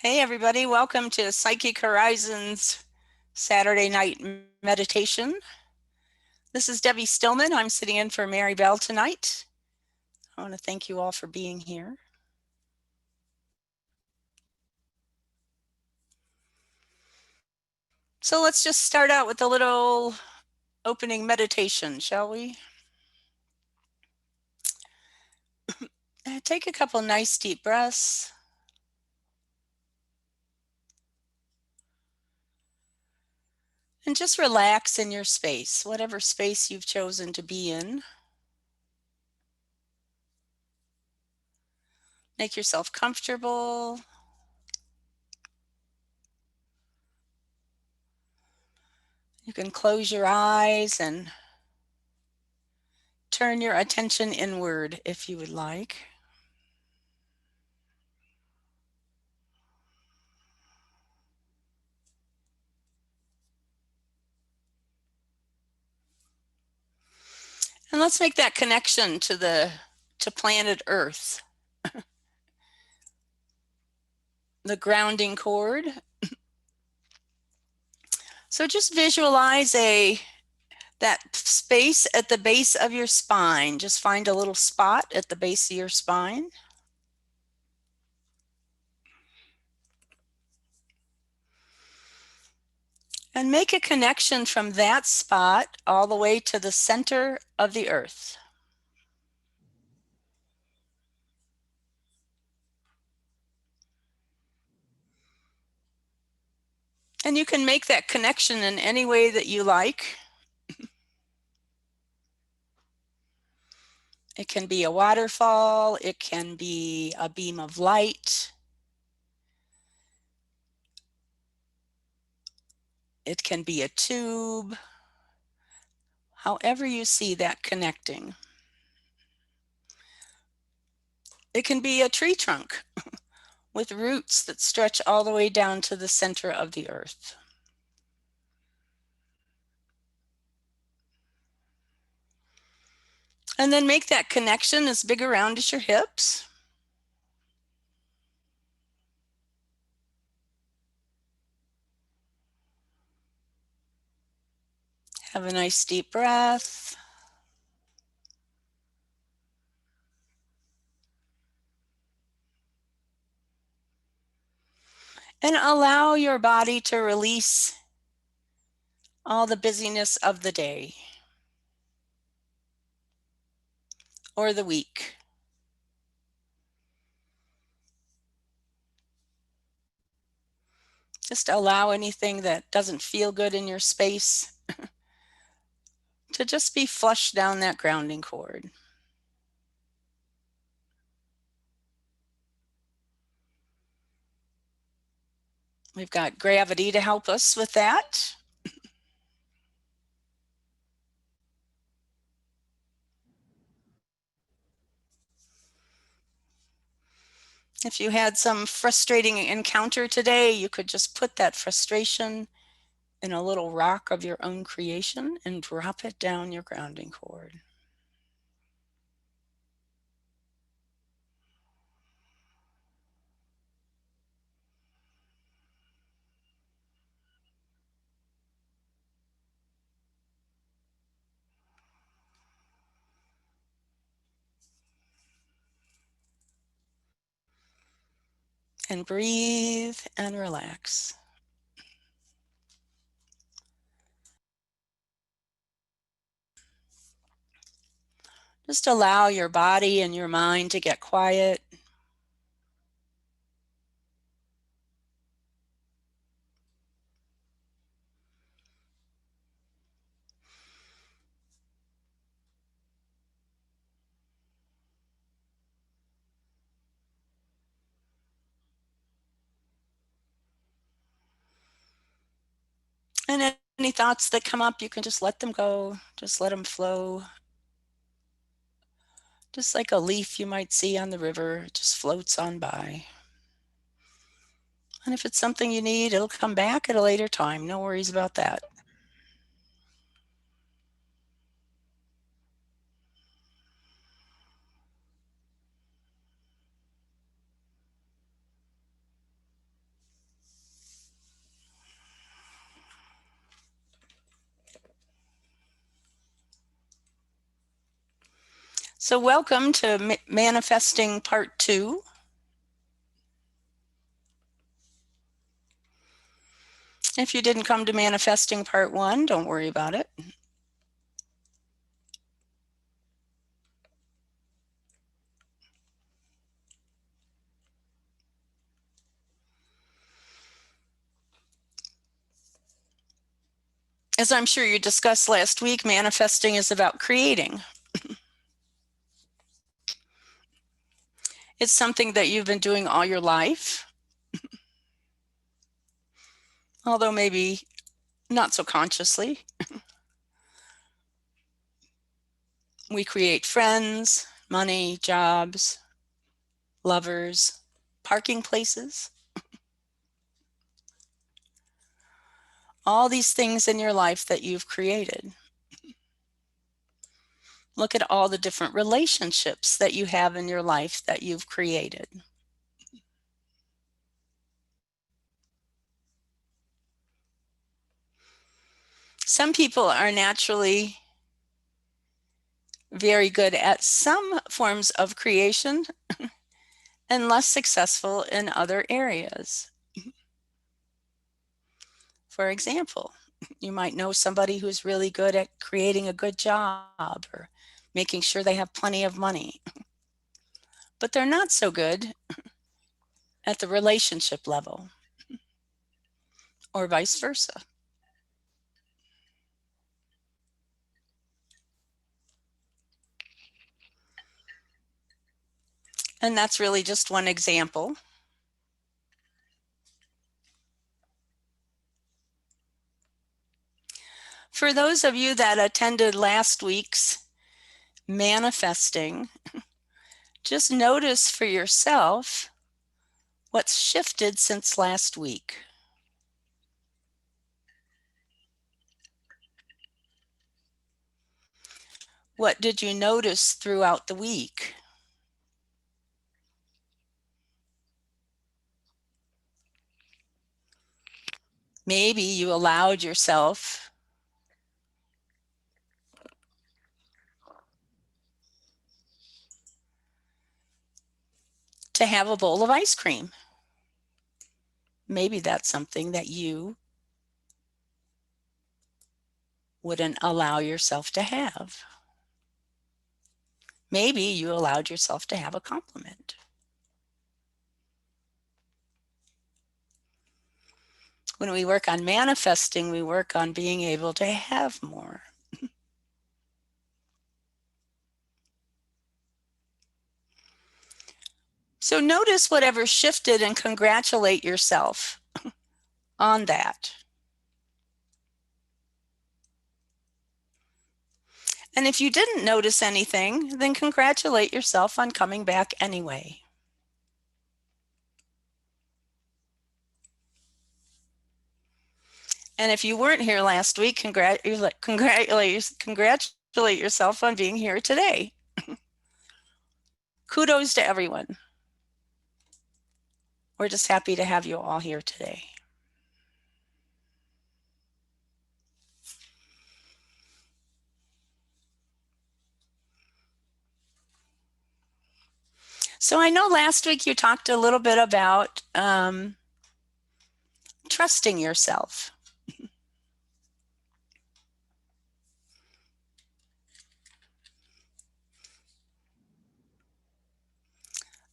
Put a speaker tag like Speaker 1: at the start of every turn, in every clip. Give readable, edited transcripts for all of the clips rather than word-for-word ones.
Speaker 1: Hey everybody, welcome to Psychic Horizons Saturday night meditation. This is Debbie Stillman. I'm sitting in for Mary Bell tonight. I want to thank you all for being here. So let's just start out with a little opening meditation, shall we? Take a couple nice deep breaths. And just relax in your space, whatever space you've chosen to be in. Make yourself comfortable. You can close your eyes and turn your attention inward if you would like. And let's make that connection to planet Earth. The grounding cord. So just visualize that space at the base of your spine. Just find a little spot at the base of your spine. And make a connection from that spot all the way to the center of the earth. And you can make that connection in any way that you like. It can be a waterfall, it can be a beam of light, it can be a tube, however you see that connecting. It can be a tree trunk with roots that stretch all the way down to the center of the earth. And then make that connection as big around as your hips. Have a nice deep breath. And allow your body to release all the busyness of the day or the week. Just allow anything that doesn't feel good in your space to just be flushed down that grounding cord. We've got gravity to help us with that. If you had some frustrating encounter today, you could just put that frustration in a little rock of your own creation and drop it down your grounding cord. And breathe and relax. Just allow your body and your mind to get quiet. And any thoughts that come up, you can just let them go. Just let them flow. Just like a leaf you might see on the river, it just floats on by. And if it's something you need, it'll come back at a later time. No worries about that. So welcome to Manifesting Part 2. If you didn't come to Manifesting Part 1, don't worry about it. As I'm sure you discussed last week, manifesting is about creating. It's something that you've been doing all your life, although maybe not so consciously. We create friends, money, jobs, lovers, parking places. All these things in your life that you've created. Look at all the different relationships that you have in your life that you've created. Some people are naturally very good at some forms of creation and less successful in other areas. For example, you might know somebody who's really good at creating a good job or making sure they have plenty of money, but they're not so good at the relationship level, or vice versa. And that's really just one example. For those of you that attended last week's manifesting, just notice for yourself what's shifted since last week. What did you notice throughout the week? Maybe you allowed yourself to have a bowl of ice cream. Maybe that's something that you wouldn't allow yourself to have. Maybe you allowed yourself to have a compliment. When we work on manifesting, we work on being able to have more. So notice whatever shifted and congratulate yourself on that. And if you didn't notice anything, then congratulate yourself on coming back anyway. And if you weren't here last week, congratulate yourself on being here today. Kudos to everyone. We're just happy to have you all here today. So I know last week you talked a little bit about trusting yourself.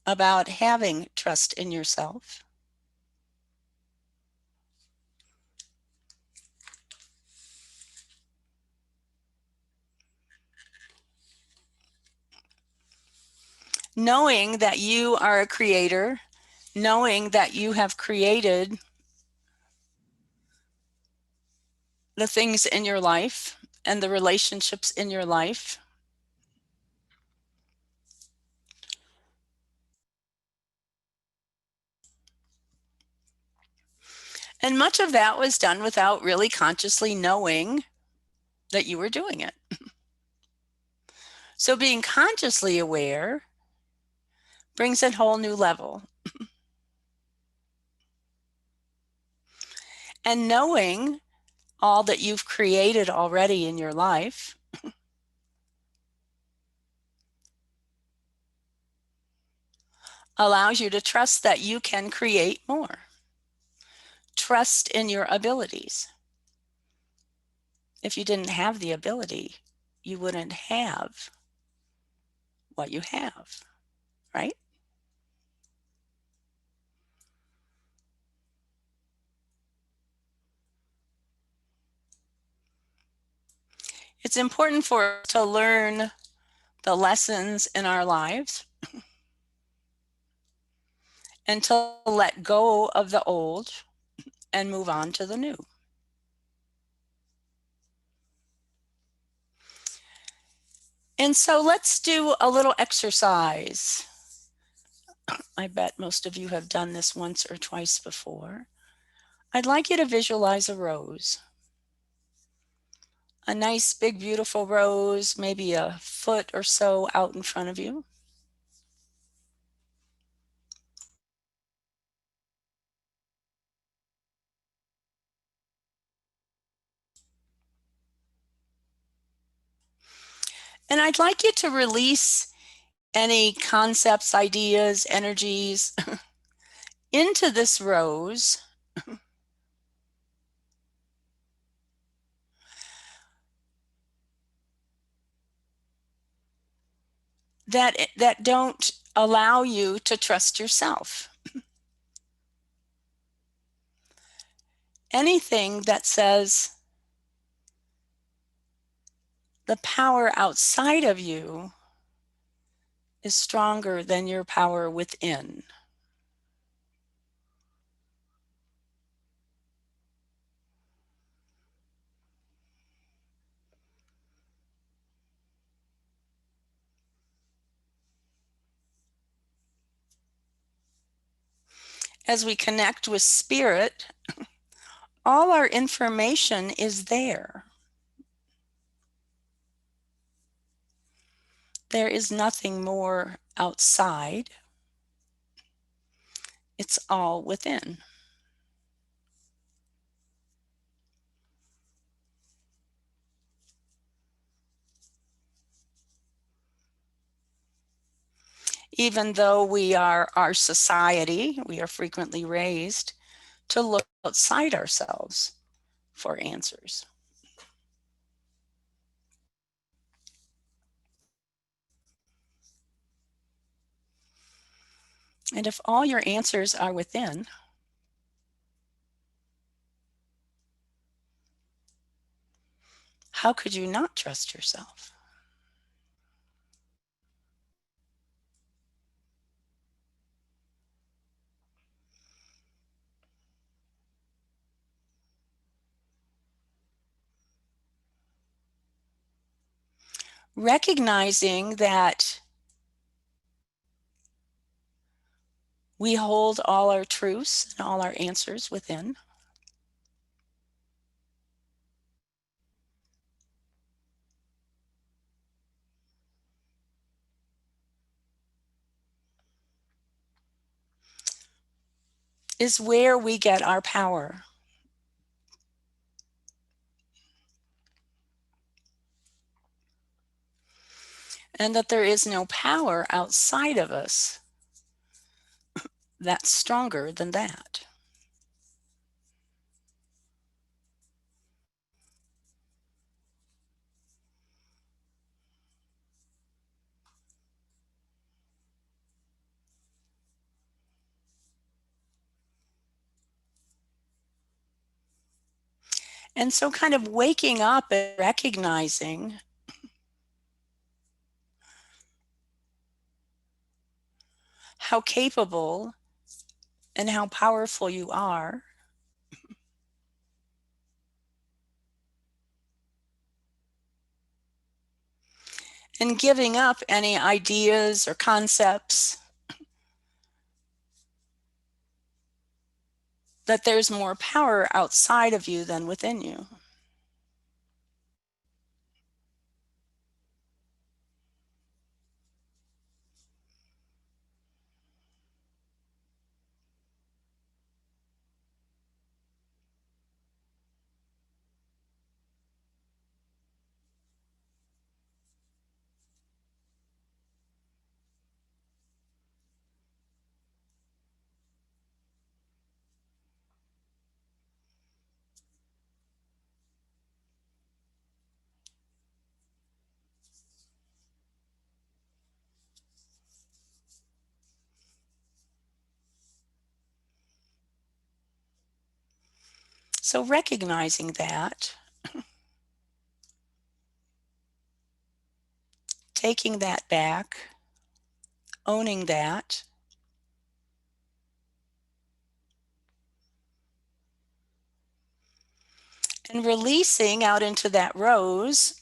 Speaker 1: About having trust in yourself. Knowing that you are a creator, knowing that you have created the things in your life and the relationships in your life. And much of that was done without really consciously knowing that you were doing it. So being consciously aware brings a whole new level. And knowing all that you've created already in your life allows you to trust that you can create more. Trust in your abilities. If you didn't have the ability, you wouldn't have what you have, right? It's important for us to learn the lessons in our lives and to let go of the old and move on to the new. And so let's do a little exercise. I bet most of you have done this once or twice before. I'd like you to visualize a rose. A nice, big, beautiful rose, maybe a foot or so out in front of you. And I'd like you to release any concepts, ideas, energies into this rose that don't allow you to trust yourself. Anything that says the power outside of you is stronger than your power within. As we connect with spirit, all our information is there. There is nothing more outside. It's all within. Even though we are our society, we are frequently raised to look outside ourselves for answers. And if all your answers are within, how could you not trust yourself? Recognizing that we hold all our truths and all our answers within. Is where we get our power. And that there is no power outside of us that's stronger than that. And so kind of waking up and recognizing how capable and how powerful you are. And giving up any ideas or concepts that there's more power outside of you than within you. So recognizing that, taking that back, owning that, and releasing out into that rose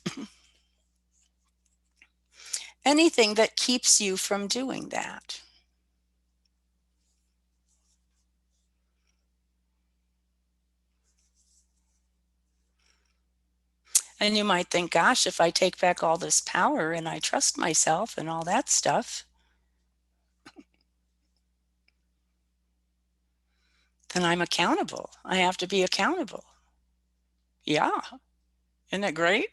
Speaker 1: anything that keeps you from doing that. And you might think, gosh, if I take back all this power and I trust myself and all that stuff, then I'm accountable. I have to be accountable. Yeah. Isn't that great?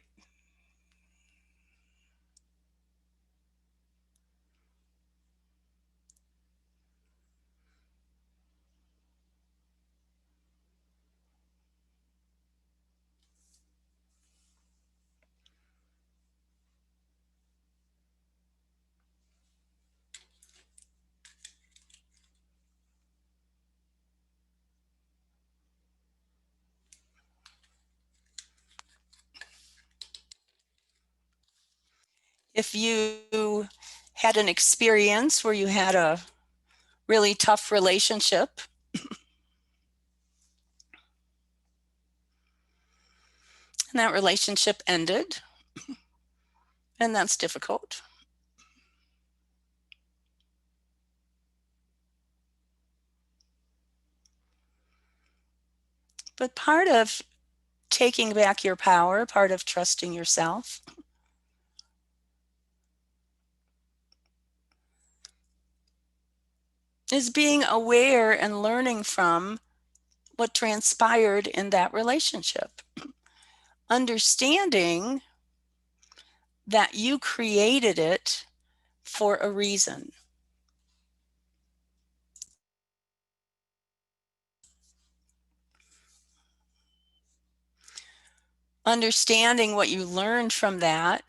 Speaker 1: If you had an experience where you had a really tough relationship, and that relationship ended, and that's difficult. But part of taking back your power, part of trusting yourself, is being aware and learning from what transpired in that relationship. Understanding that you created it for a reason. Understanding what you learned from that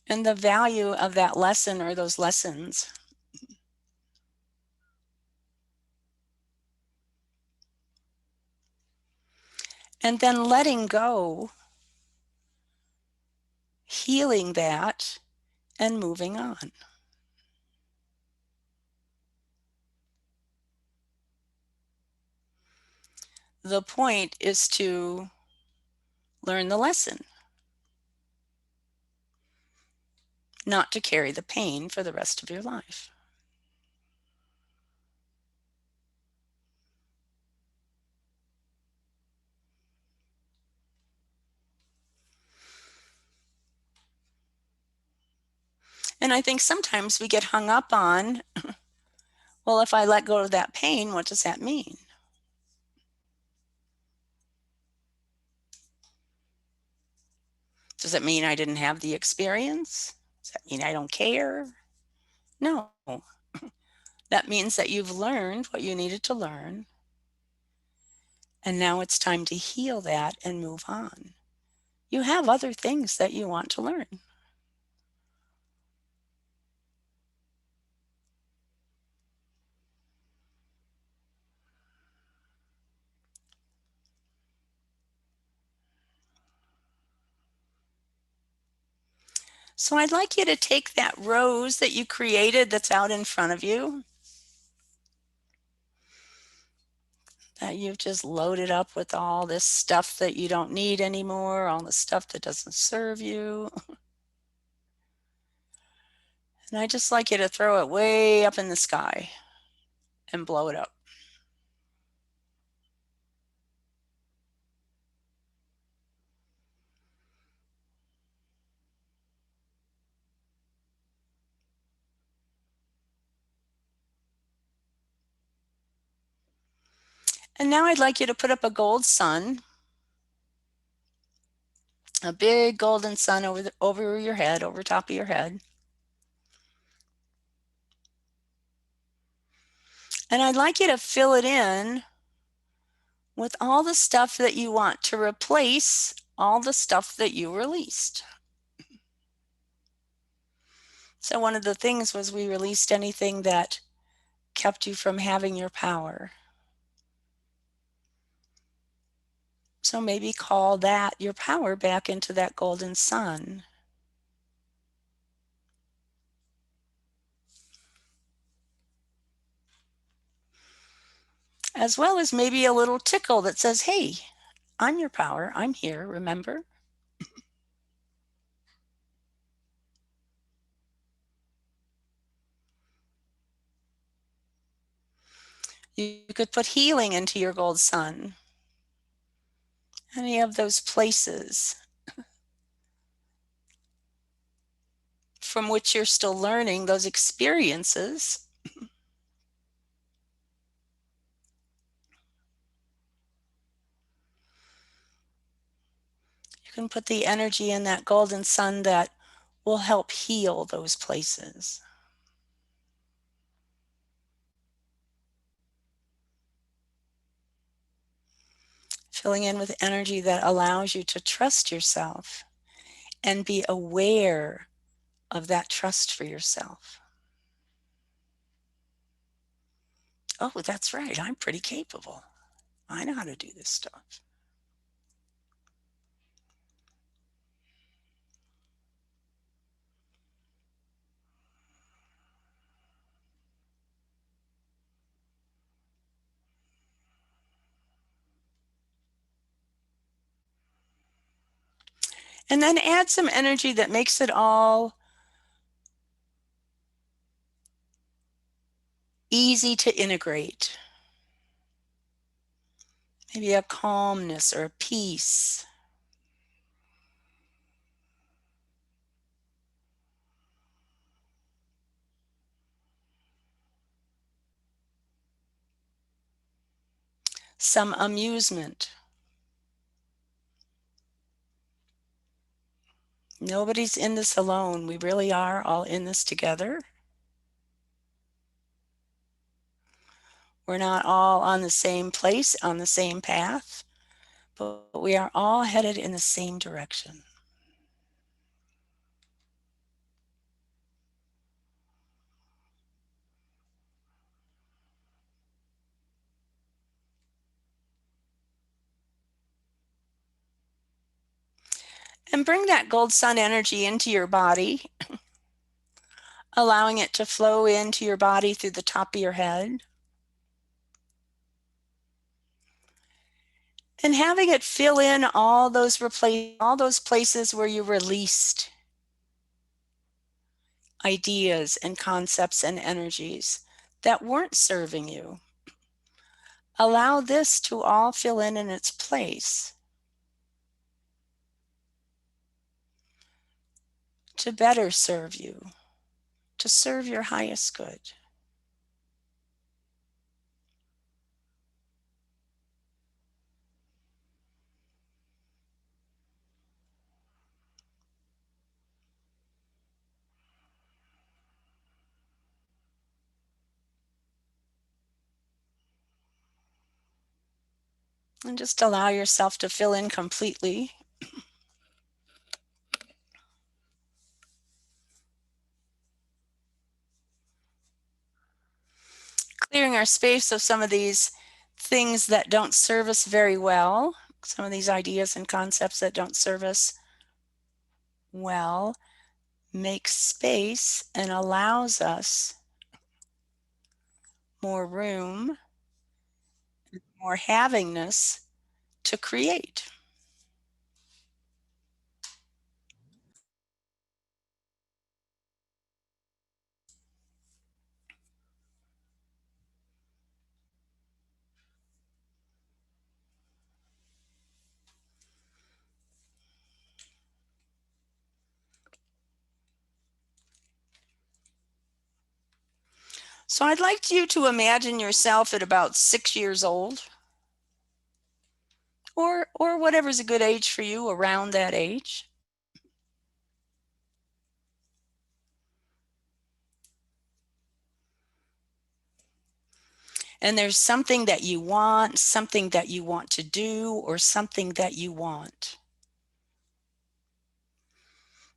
Speaker 1: and the value of that lesson or those lessons. And then letting go, healing that, and moving on. The point is to learn the lesson, not to carry the pain for the rest of your life. And I think sometimes we get hung up on, well, if I let go of that pain, what does that mean? Does it mean I didn't have the experience? Does that mean I don't care? No. That means that you've learned what you needed to learn. And now it's time to heal that and move on. You have other things that you want to learn. So I'd like you to take that rose that you created that's out in front of you, that you've just loaded up with all this stuff that you don't need anymore, all the stuff that doesn't serve you. And I'd just like you to throw it way up in the sky and blow it up. And now I'd like you to put up a gold sun, a big golden sun over your head, over top of your head. And I'd like you to fill it in with all the stuff that you want to replace all the stuff that you released. So one of the things was we released anything that kept you from having your power. So maybe call that your power back into that golden sun. As well as maybe a little tickle that says, hey, I'm your power. I'm here, remember? You could put healing into your gold sun. Any of those places from which you're still learning, those experiences. You can put the energy in that golden sun that will help heal those places. Filling in with energy that allows you to trust yourself and be aware of that trust for yourself. Oh, that's right. I'm pretty capable. I know how to do this stuff. And then add some energy that makes it all easy to integrate. Maybe a calmness or a peace. Some amusement. Nobody's in this alone. We really are all in this together. We're not all on the same place, on the same path, but we are all headed in the same direction. And bring that gold sun energy into your body, allowing it to flow into your body through the top of your head. And having it fill in all those places where you released ideas and concepts and energies that weren't serving you. Allow this to all fill in its place to better serve you, to serve your highest good. And just allow yourself to fill in completely. Clearing our space of some of these things that don't serve us very well, some of these ideas and concepts that don't serve us well, makes space and allows us more room, more havingness to create. So I'd like you to imagine yourself at about 6 years old, or whatever's a good age for you, around that age. And there's something that you want, something that you want to do, or something that you want.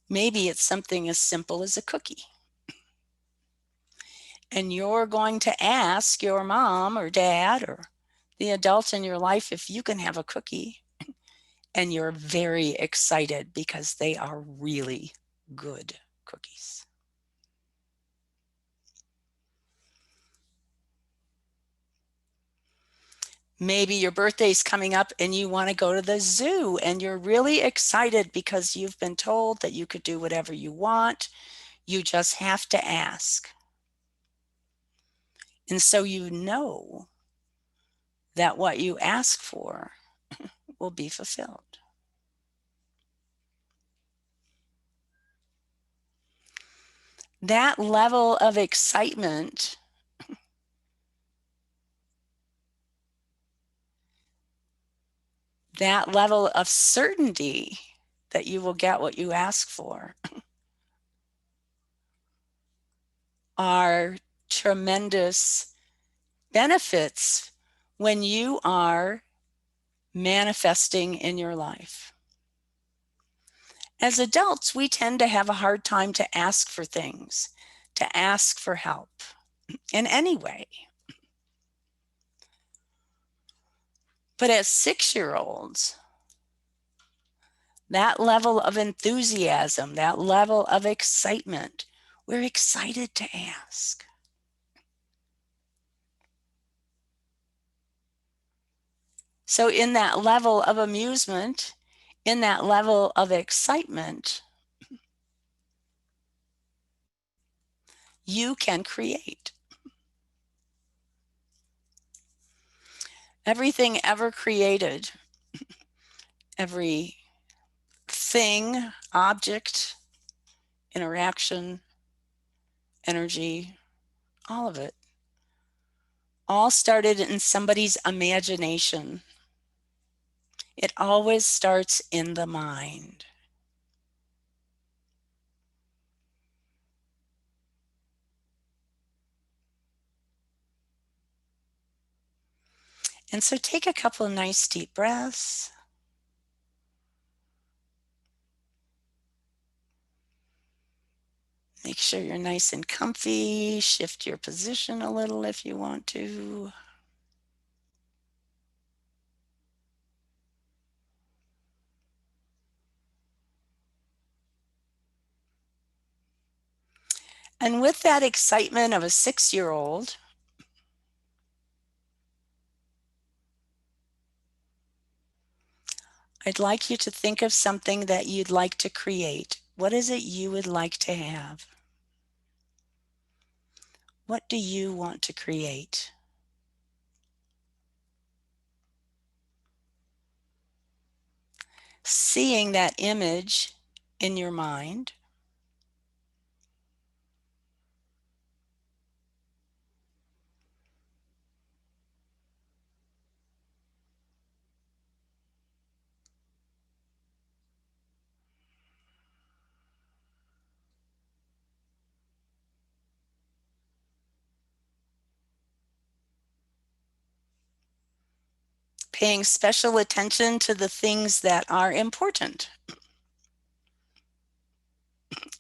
Speaker 1: Maybe it's something as simple as a cookie. And you're going to ask your mom or dad or the adult in your life if you can have a cookie. and you're very excited because they are really good cookies. Maybe your birthday's coming up and you want to go to the zoo and you're really excited because you've been told that you could do whatever you want. You just have to ask. And so you know that what you ask for will be fulfilled. That level of excitement that level of certainty that you will get what you ask for are tremendous benefits when you are manifesting in your life. As adults, we tend to have a hard time to ask for things, to ask for help in any way. But as 6-year-olds, that level of enthusiasm, that level of excitement, we're excited to ask. So in that level of amusement, in that level of excitement, you can create. Everything ever created, every thing, object, interaction, energy, all of it, all started in somebody's imagination. It always starts in the mind. And so take a couple of nice deep breaths. Make sure you're nice and comfy. Shift your position a little if you want to. And with that excitement of a 6-year-old, I'd like you to think of something that you'd like to create. What is it you would like to have? What do you want to create? Seeing that image in your mind, paying special attention to the things that are important.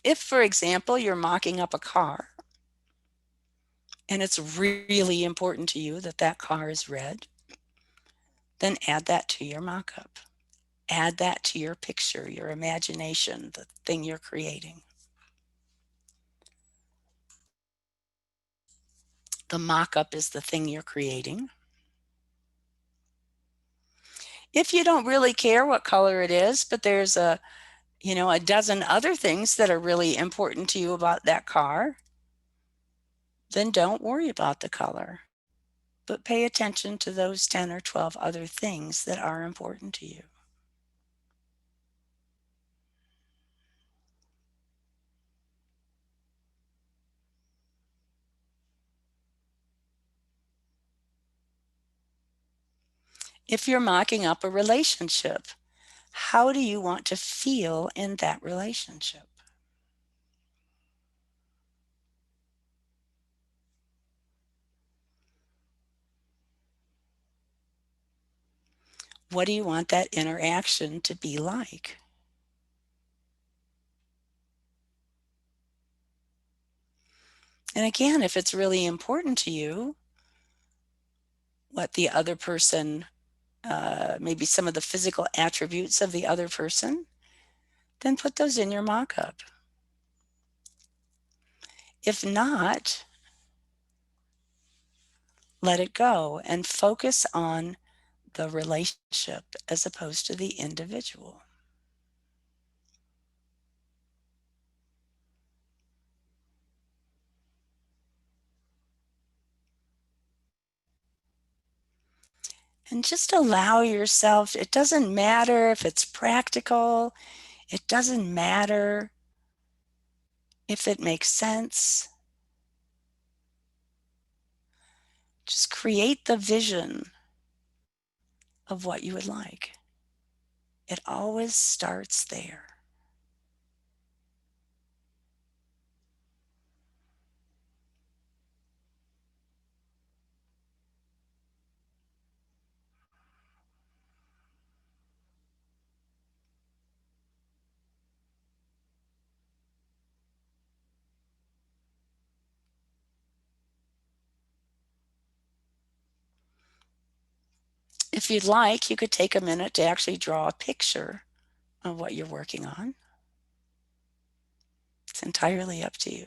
Speaker 1: If, for example, you're mocking up a car and it's really important to you that that car is red, then add that to your mock-up. Add that to your picture, your imagination, the thing you're creating. The mock-up is the thing you're creating. If you don't really care what color it is, but there's a dozen other things that are really important to you about that car, then don't worry about the color, but pay attention to those 10 or 12 other things that are important to you. If you're mocking up a relationship, how do you want to feel in that relationship? What do you want that interaction to be like? And again, if it's really important to you what the other person maybe some of the physical attributes of the other person, then put those in your mock-up. If not, let it go and focus on the relationship as opposed to the individual. And just allow yourself, it doesn't matter if it's practical, it doesn't matter if it makes sense. Just create the vision of what you would like. It always starts there. If you'd like, you could take a minute to actually draw a picture of what you're working on. It's entirely up to you.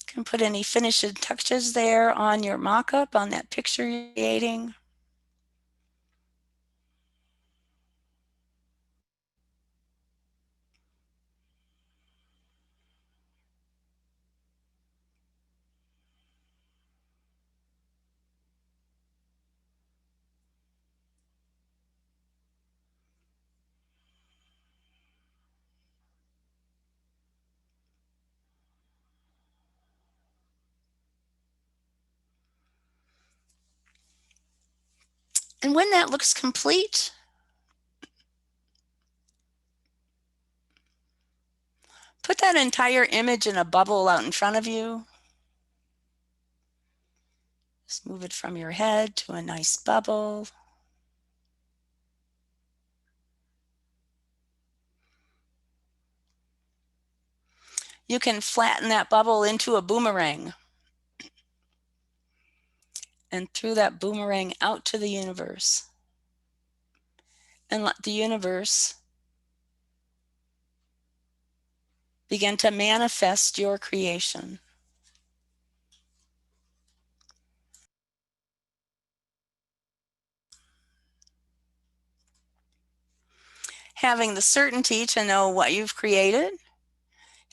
Speaker 1: You can put any finishing touches there on your mock-up, on that picture you're creating. And when that looks complete, put that entire image in a bubble out in front of you. Just move it from your head to a nice bubble. You can flatten that bubble into a boomerang and throw that boomerang out to the universe. And let the universe begin to manifest your creation. Having the certainty to know what you've created,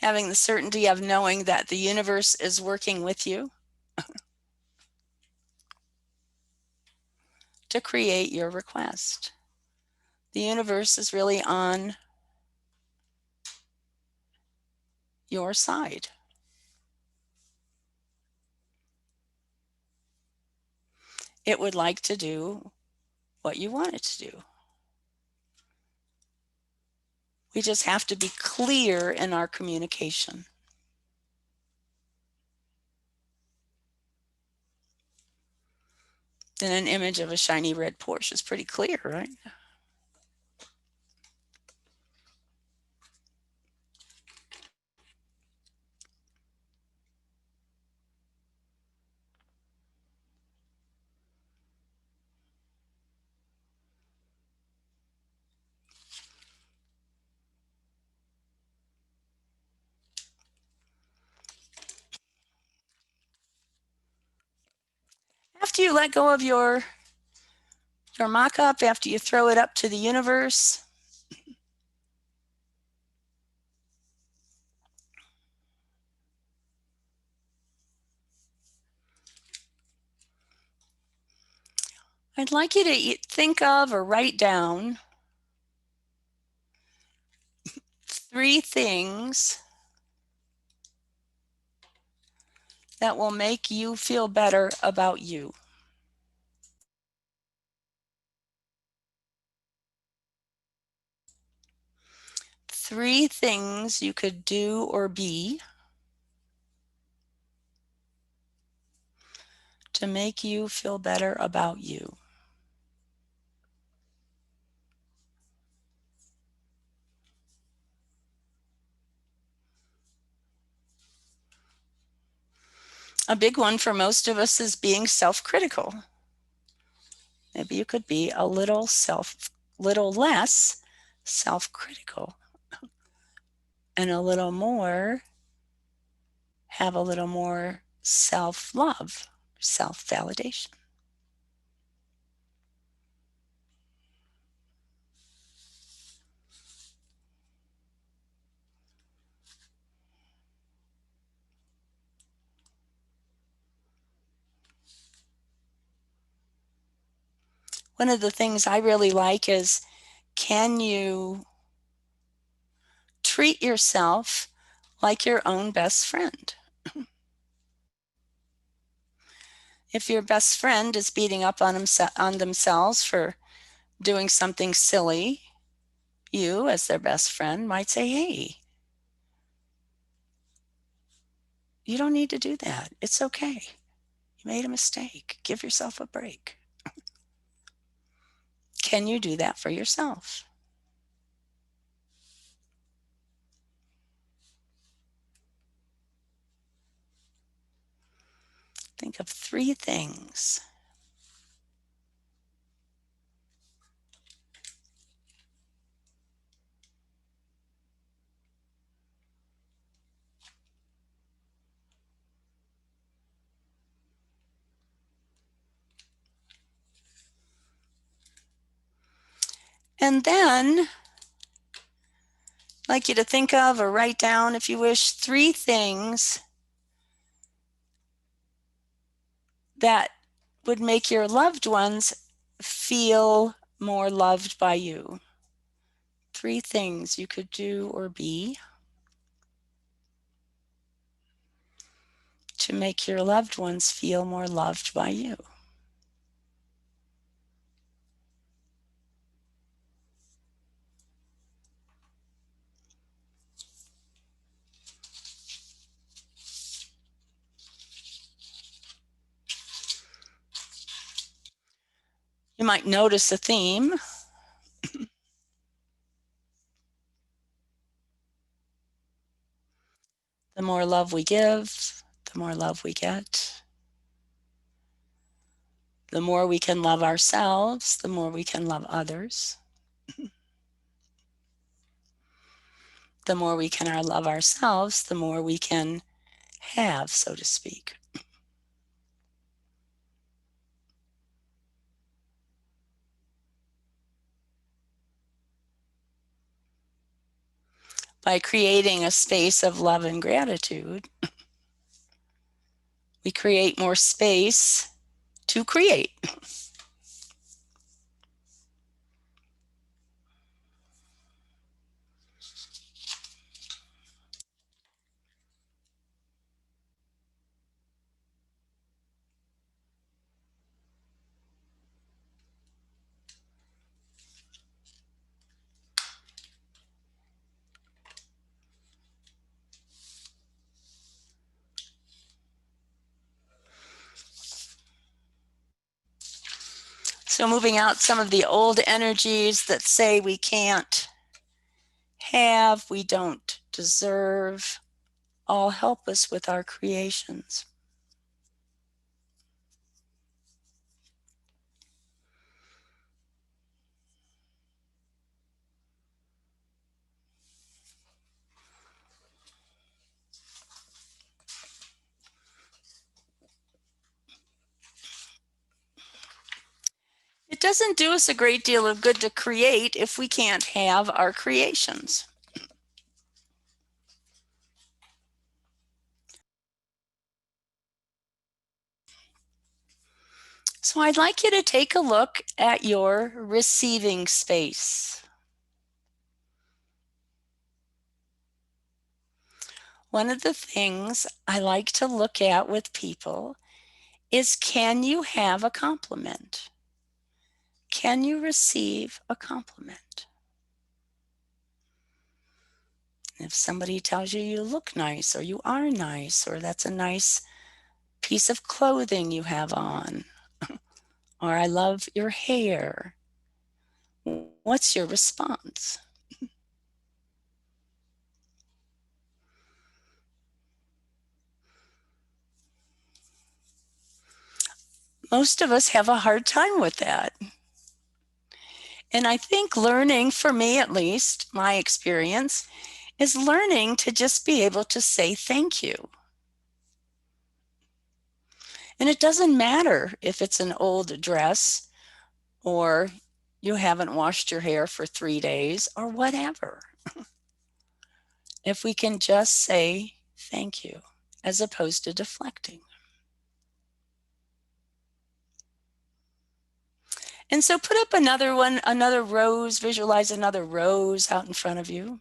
Speaker 1: having the certainty of knowing that the universe is working with you to create your request. The universe is really on your side. It would like to do what you want it to do. We just have to be clear in our communication. Then an image of a shiny red Porsche is pretty clear, right? after you let go of your mock-up, after you throw it up to the universe, I'd like you to think of or write down 3 things that will make you feel better about you. Three things you could do or be to make you feel better about you. A big one for most of us is being self-critical. Maybe you could be a little less self-critical and a little more, have a little more self-love, self-validation. One of the things I really like is, can you treat yourself like your own best friend? If your best friend is beating up on themselves for doing something silly, you, as their best friend, might say, hey, you don't need to do that. It's okay. You made a mistake. Give yourself a break. Can you do that for yourself? Think of 3 things. And then I'd like you to think of or write down, if you wish, 3 things that would make your loved ones feel more loved by you. 3 things you could do or be to make your loved ones feel more loved by you. You might notice a theme. The more love we give, the more love we get. The more we can love ourselves, the more we can love others. The more we can love ourselves, the more we can have, so to speak. By creating a space of love and gratitude, we create more space to create. So moving out some of the old energies that say we can't have, we don't deserve, all help us with our creations. doesn't do us a great deal of good to create if we can't have our creations. So I'd like you to take a look at your receiving space. One of the things I like to look at with people is, can you have a compliment? Can you receive a compliment? If somebody tells you you look nice, or you are nice, or that's a nice piece of clothing you have on, or I love your hair, what's your response? Most of us have a hard time with that. And I think learning, for me at least, my experience, is learning to just be able to say thank you. And it doesn't matter if it's an old dress, or you haven't washed your hair for 3 days, or whatever. If we can just say thank you, as opposed to deflecting. And so put up another one, another rose, visualize another rose out in front of you.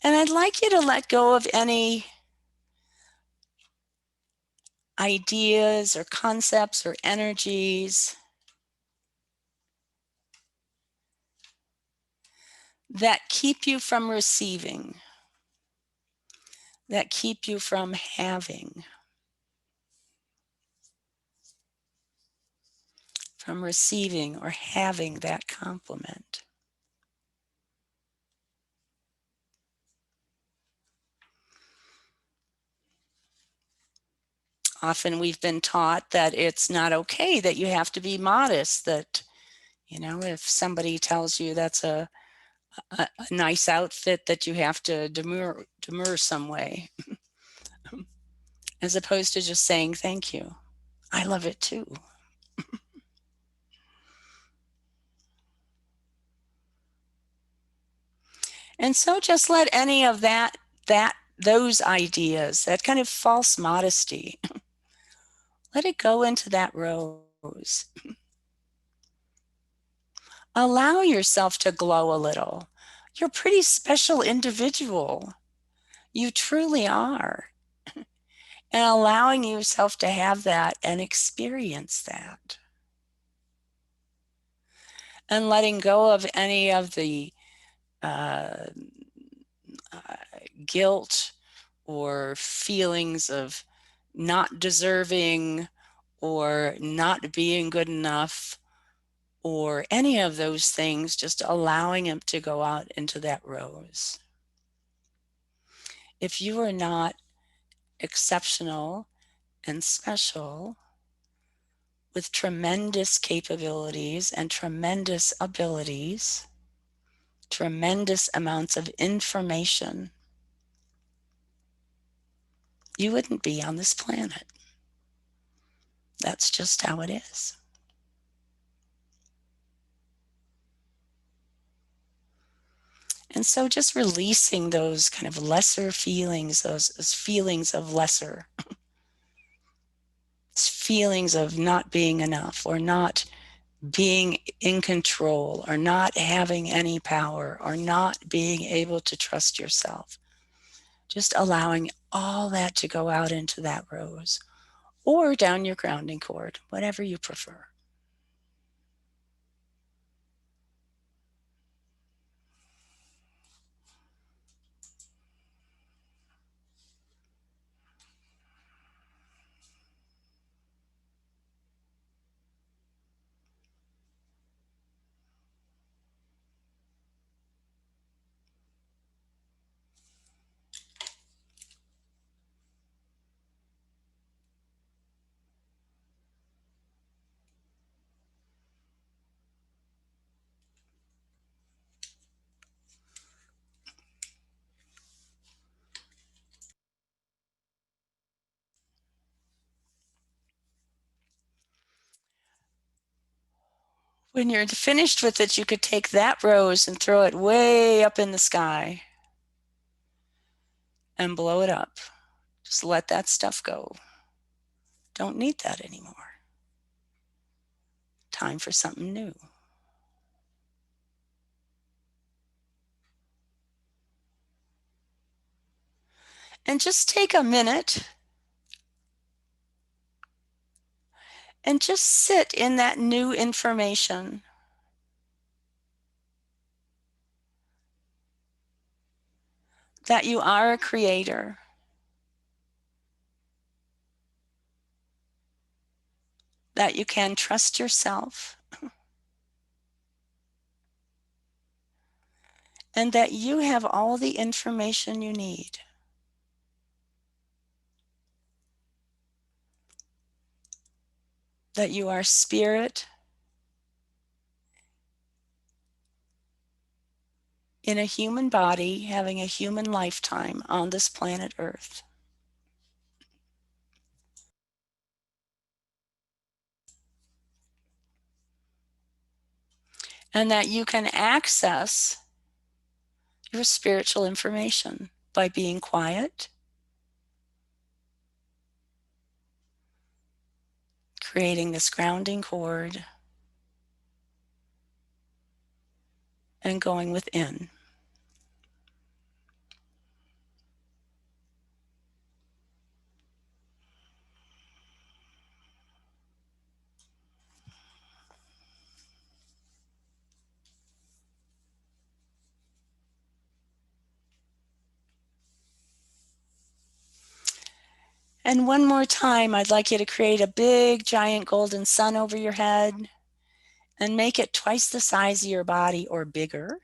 Speaker 1: And I'd like you to let go of any ideas or concepts or energies that keep you from receiving, that keep you from having, from receiving or having that compliment. Often we've been taught that it's not okay, that you have to be modest, that, if somebody tells you that's a nice outfit, that you have to demur some way, as opposed to just saying thank you. I love it too. And so just let any of those ideas, that kind of false modesty, let it go into that rose. Allow yourself to glow a little. You're a pretty special individual. You truly are. And allowing yourself to have that and experience that. And letting go of any of the guilt or feelings of not deserving or not being good enough, or any of those things, just allowing them to go out into that rose. If you are not exceptional and special, with tremendous capabilities and tremendous abilities, tremendous amounts of information, you wouldn't be on this planet. That's just how it is. And so just releasing those kind of lesser feelings, those feelings of lesser, feelings of not being enough, or not being in control, or not having any power, or not being able to trust yourself. Just allowing all that to go out into that rose, or down your grounding cord, whatever you prefer. When you're finished with it, you could take that rose and throw it way up in the sky and blow it up. Just let that stuff go. Don't need that anymore. Time for something new. And just take a minute and just sit in that new information. That you are a creator. That you can trust yourself. And that you have all the information you need. That you are spirit in a human body having a human lifetime on this planet Earth. And that you can access your spiritual information by being quiet, creating this grounding cord, and going within. And one more time, I'd like you to create a big, giant golden sun over your head and make it twice the size of your body or bigger.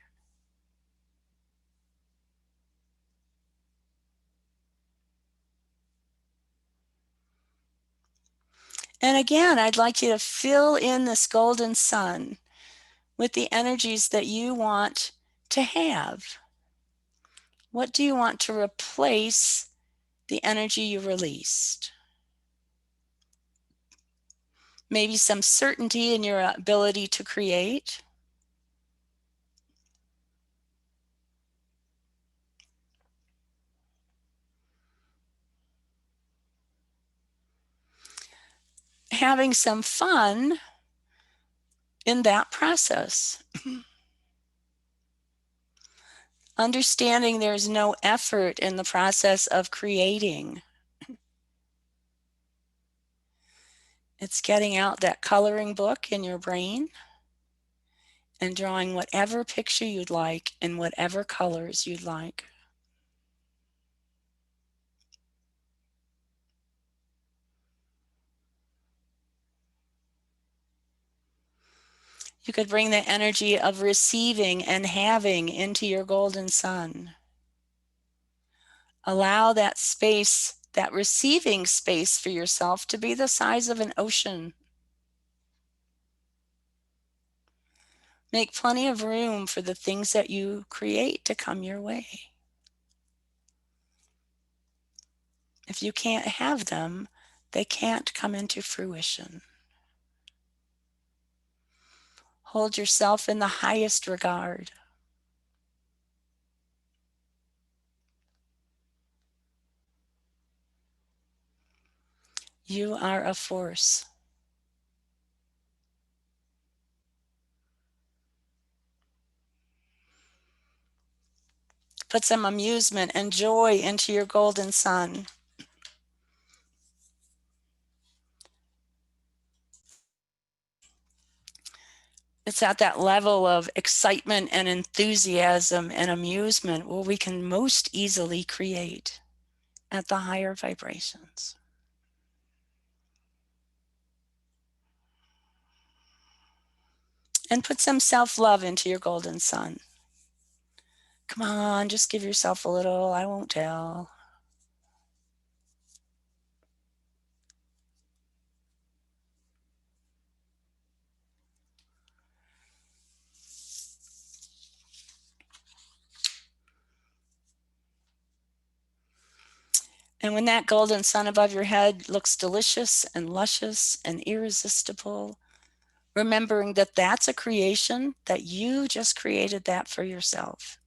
Speaker 1: And again, I'd like you to fill in this golden sun with the energies that you want to have. What do you want to replace the energy you released? Maybe some certainty in your ability to create. Having some fun in that process. Understanding there's no effort in the process of creating. It's getting out that coloring book in your brain and drawing whatever picture you'd like in whatever colors you'd like. You could bring the energy of receiving and having into your golden sun. Allow that space, that receiving space for yourself to be the size of an ocean. Make plenty of room for the things that you create to come your way. If you can't have them, they can't come into fruition. Hold yourself in the highest regard. You are a force. Put some amusement and joy into your golden sun. It's at that level of excitement and enthusiasm and amusement where we can most easily create at the higher vibrations. And put some self-love into your golden sun. Come on, just give yourself a little, I won't tell. And when that golden sun above your head looks delicious and luscious and irresistible, remembering that that's a creation, that you just created that for yourself.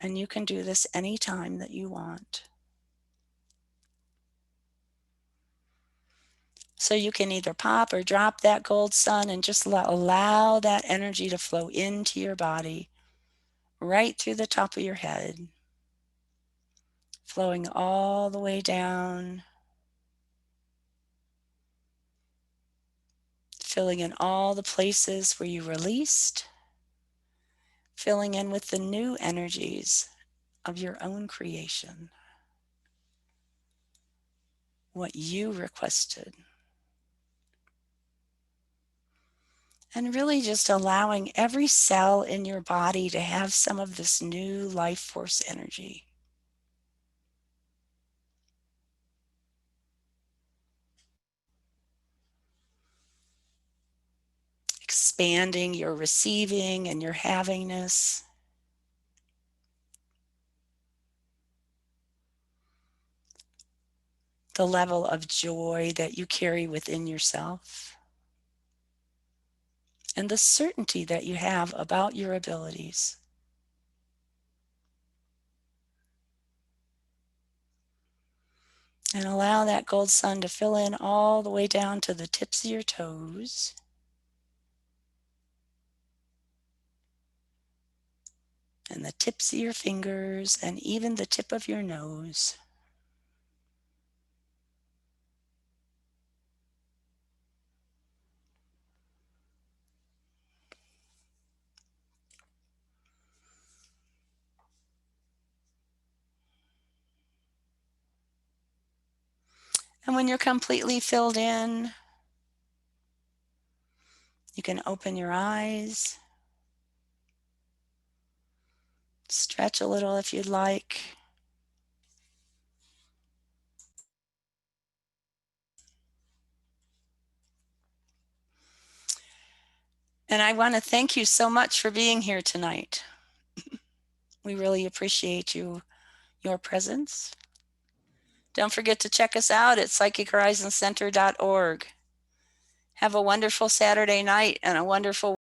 Speaker 1: And you can do this anytime that you want. So you can either pop or drop that gold sun and just allow that energy to flow into your body, right through the top of your head, flowing all the way down, filling in all the places where you released, filling in with the new energies of your own creation, what you requested. And really just allowing every cell in your body to have some of this new life force energy. Expanding your receiving and your havingness. The level of joy that you carry within yourself. And the certainty that you have about your abilities. And allow that gold sun to fill in all the way down to the tips of your toes. And the tips of your fingers, and even the tip of your nose. And when you're completely filled in, you can open your eyes, stretch a little if you'd like. And I want to thank you so much for being here tonight. We really appreciate your presence. Don't forget to check us out at psychichorizonscenter.org. Have a wonderful Saturday night and a wonderful